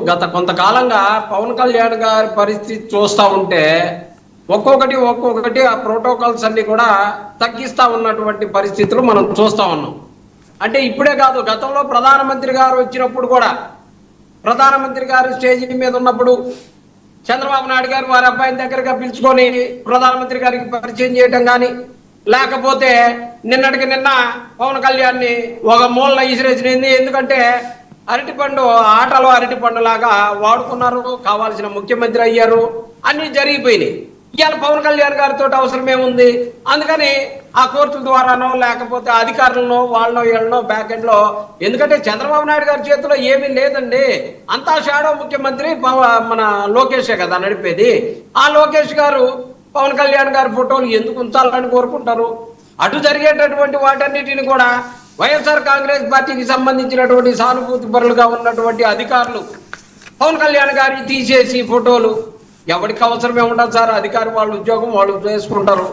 గత కొంతకాలంగా పవన్ కళ్యాణ్ గారి పరిస్థితి చూస్తూ ఉంటే ఒక్కొక్కటి ఆ ప్రోటోకాల్స్ అన్ని కూడా తగ్గిస్తా ఉన్నటువంటి పరిస్థితులు మనం చూస్తా ఉన్నాం. అంటే ఇప్పుడే కాదు, గతంలో ప్రధానమంత్రి గారు వచ్చినప్పుడు కూడా, ప్రధానమంత్రి గారు స్టేజీ మీద ఉన్నప్పుడు చంద్రబాబు నాయుడు గారు వారి అబ్బాయిని దగ్గరగా పిలుచుకొని ప్రధానమంత్రి గారికి పరిచయం చేయటం కానీ, లేకపోతే నిన్నటికి నిన్న పవన్ కళ్యాణ్ని ఒక మూలన ఇసిరేసినది. ఎందుకంటే అరటిపండు ఆటలో అరటిపండు లాగా వాడుకున్నారు, కావాల్సిన ముఖ్యమంత్రి అయ్యారు, అన్ని జరిగిపోయినాయి. ఇవాళ పవన్ కళ్యాణ్ గారితో అవసరం ఏముంది? అందుకని ఆ కోర్టుల ద్వారానో లేకపోతే అధికారులను వాళ్ళనో వీళ్ళనో బ్యాక్ ఎండ్ లో, ఎందుకంటే చంద్రబాబు నాయుడు గారి చేతిలో ఏమీ లేదండి, అంతా షాడో ముఖ్యమంత్రి మన లోకేషే కదా నడిపేది. ఆ లోకేష్ గారు పవన్ కళ్యాణ్ గారి ఫోటోలు ఎందుకు ఉంచాలని కోరుకుంటారు? అటు జరిగేటటువంటి వాటన్నిటిని కూడా వైఎస్ఆర్ కాంగ్రెస్ పార్టీకి సంబంధించినటువంటి సానుభూతి పరులుగా ఉన్నటువంటి అధికారులు పవన్ కళ్యాణ్ గారిని తీసేసి ఫోటోలు, ఎవరికి అవసరమే ఉండదు సార్, అధికారి వాళ్ళ ఉద్యోగం వాళ్ళు చేసుకుంటారు,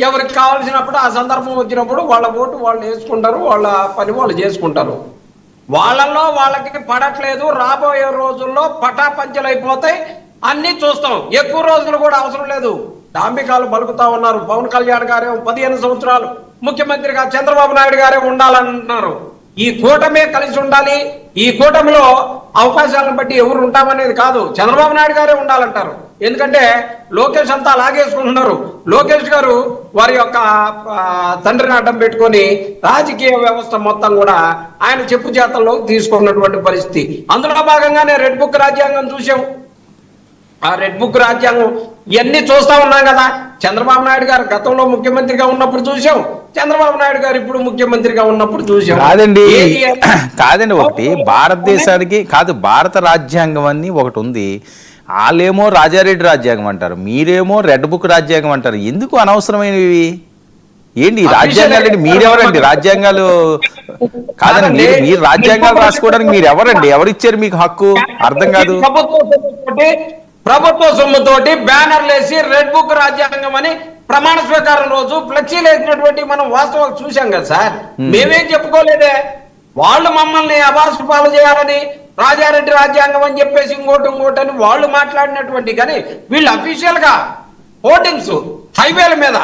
ఎవరికి కావాల్సినప్పుడు ఆ సందర్భం వచ్చినప్పుడు వాళ్ళ ఓటు వాళ్ళు వేసుకుంటారు, వాళ్ళ పని వాళ్ళు చేసుకుంటారు. వాళ్ళల్లో వాళ్ళకి పడట్లేదు, రాబోయే రోజుల్లో పటాపంచలైపోతాయి, అన్ని చూస్తాం. ఎక్కువ రోజులు కూడా అవసరం లేదు, డాంబికాలు పలుకుతా ఉన్నారు. పవన్ కళ్యాణ్ గారే 15 సంవత్సరాలు ముఖ్యమంత్రిగా చంద్రబాబు నాయుడు గారే ఉండాలంటున్నారు. ఈ కూటమే కలిసి ఉండాలి, ఈ కూటమిలో అవకాశాలను బట్టి ఎవరు ఉంటామనేది కాదు, చంద్రబాబు నాయుడు గారే ఉండాలంటారు. ఎందుకంటే లోకేష్ అంతా లాగేసుకుంటున్నారు. లోకేష్ గారు వారి యొక్క తండ్రిని అడ్డం పెట్టుకొని రాజకీయ వ్యవస్థ మొత్తం కూడా ఆయన చెప్పు చేతల్లో తీసుకున్నటువంటి పరిస్థితి. అందులో భాగంగానే రెడ్ బుక్ రాజ్యాంగం చూసాం. ఆ రెడ్ బుక్ రాజ్యాంగం ఇవన్నీ చూస్తా ఉన్నాం కదా. చంద్రబాబు నాయుడు గారు గతంలో ముఖ్యమంత్రిగా ఉన్నప్పుడు చూసాం, చంద్రబాబు నాయుడు గారు ఇప్పుడు ముఖ్యమంత్రిగా ఉన్నప్పుడు చూసాం. కాదండి ఒకటి భారతదేశానికి కాదు, భారత రాజ్యాంగం అని ఒకటి ఉంది. వాళ్ళేమో రాజారెడ్డి రాజ్యాంగం అంటారు, మీరేమో రెడ్ బుక్ రాజ్యాంగం అంటారు. ఎందుకు అనవసరమైనవి? ఏంటి రాజ్యాంగాలు? మీరెవరండి రాజ్యాంగాలు? కాదండి, మీరు రాజ్యాంగాలు రాసుకోవడానికి మీరు ఎవరండి? ఎవరిచ్చారు మీకు హక్కు? అర్థం కాదు. ప్రభుత్వ సొమ్ముతోటి బ్యానర్లు వేసి రెడ్ బుక్ రాజ్యాంగం అని ప్రమాణ స్వీకారం రోజు ఫ్లెక్సీలు వేసినటువంటి మనం వాస్తవం చూసాం కదా సార్. మేమేం చెప్పుకోలేదే, వాళ్ళు మమ్మల్ని అవాసు పాలు చేయాలని రాజారెడ్డి రాజ్యాంగం అని చెప్పేసి ఇంకోటి అని వాళ్ళు మాట్లాడినటువంటి, కానీ వీళ్ళు అఫీషియల్ గా హోర్డింగ్స్ హైవేల మీద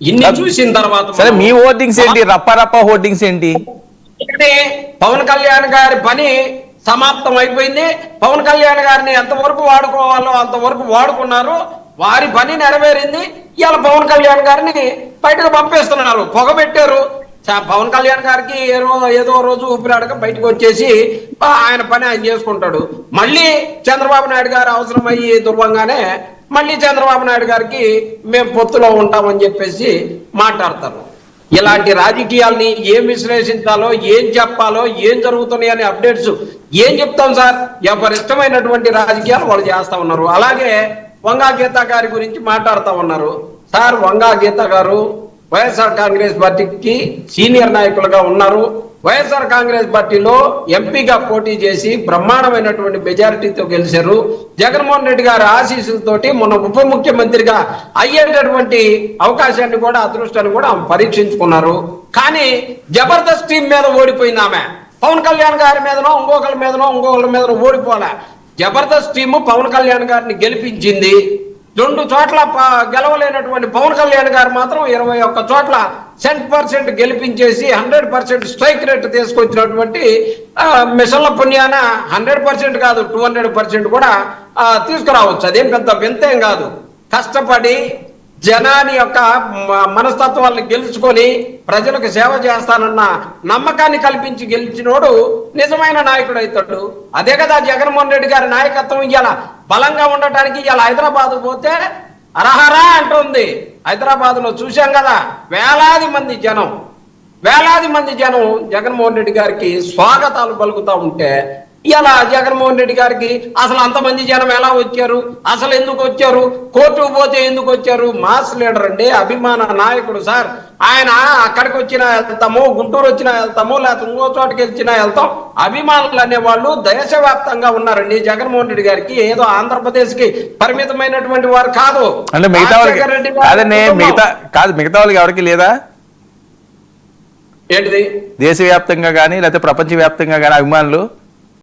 ఇన్ని చూసిన తర్వాత సరే మీ హోర్డింగ్స్ ఏంటి? రప్ప హోర్డింగ్స్ ఏంటి? పవన్ కళ్యాణ్ గారి పని సమాప్తం అయిపోయింది. పవన్ కళ్యాణ్ గారిని ఎంతవరకు వాడుకోవాలో అంతవరకు వాడుకున్నారు, వారి పని నెరవేరింది. ఇవాళ పవన్ కళ్యాణ్ గారిని బయటకు పంపేస్తున్నారు, పొగబెట్టారు. పవన్ కళ్యాణ్ గారికి ఏదో రోజు ఊపిరాడక బయటకు వచ్చేసి ఆయన పని ఆయన చేసుకుంటాడు. మళ్ళీ చంద్రబాబు నాయుడు గారు అవసరం అయ్యి దుర్వంగానే మళ్ళీ చంద్రబాబు నాయుడు గారికి మేము పొత్తులో ఉంటామని చెప్పేసి మాట్లాడతారు. ఇలాంటి రాజకీయాల్ని ఏం విశ్లేషించాలో, ఏం చెప్పాలో, ఏం జరుగుతున్నాయి అనే అప్డేట్స్ ఏం చెప్తాం సార్? ఎవరి ఇష్టమైనటువంటి రాజకీయాలు వాళ్ళు చేస్తా ఉన్నారు. అలాగే వంగా గీత గారి గురించి మాట్లాడుతూ ఉన్నారు సార్. వంగా గీత గారు వైఎస్ఆర్ కాంగ్రెస్ పార్టీకి సీనియర్ నాయకులుగా ఉన్నారు. వైఎస్ఆర్ కాంగ్రెస్ పార్టీలో ఎంపీగా పోటీ చేసి బ్రహ్మాండమైనటువంటి మెజారిటీతో గెలిచారు. జగన్మోహన్ రెడ్డి గారి ఆశీస్సులతోటి మొన్న ఉప ముఖ్యమంత్రిగా అయ్యేటటువంటి అవకాశాన్ని కూడా, అదృష్టాన్ని కూడా పరీక్షించుకున్నారు. కానీ జబర్దస్త్ టీం మీద ఓడిపోయింది ఆమె. పవన్ కళ్యాణ్ గారి మీదనో ఇంకొకరి మీదనో ఓడిపోలే. జబర్దస్త్ టీము పవన్ కళ్యాణ్ గారిని గెలిపించింది. 2 చోట్ల గెలవలేనటువంటి పవన్ కళ్యాణ్ గారు మాత్రం 21 చోట్ల 100% గెలిపించేసి 100% స్ట్రైక్ రేట్ తీసుకొచ్చినటువంటి మిషన్ల పుణ్యాన 100% కాదు 200% కూడా తీసుకురావచ్చు. అదేం పెద్ద వింతేం కాదు. కష్టపడి జనాని యొక్క మనస్తత్వాలను గెలుచుకొని ప్రజలకు సేవ చేస్తానన్న నమ్మకాన్ని కల్పించి గెలిచినోడు నిజమైన నాయకుడు అవుతాడు. అదే కదా జగన్మోహన్ రెడ్డి గారి నాయకత్వం. ఇవాళ బలంగా ఉండటానికి ఇవాళ హైదరాబాద్ పోతే అరహరా అంటుంది. హైదరాబాద్ లో చూశాం కదా, వేలాది మంది జనం జగన్మోహన్ రెడ్డి గారికి స్వాగతాలు పలుకుతా ఉంటే, ఇలా జగన్మోహన్ రెడ్డి గారికి అసలు అంతమంది జనం ఎలా వచ్చారు, అసలు ఎందుకు వచ్చారు, కోర్టుకు పోతే ఎందుకు వచ్చారు? మాస్ లీడర్ అండి, అభిమాన నాయకుడు సార్. ఆయన అక్కడికి వచ్చినా వెళ్తాము, గుంటూరు వచ్చినా వెళ్తాము, లేకపోతే ఇంకో చోటుకి వచ్చినా వెళ్తాం. అభిమానులు అనేవాళ్ళు దేశవ్యాప్తంగా ఉన్నారండి. జగన్మోహన్ రెడ్డి గారికి ఏదో ఆంధ్రప్రదేశ్ కి పరిమితమైనటువంటి వారు కాదు. అంటే మిగతా వాళ్ళకి ఎవరికి లేదా ఏంటిది? దేశవ్యాప్తంగా కానీ లేకపోతే ప్రపంచవ్యాప్తంగా కానీ అభిమానులు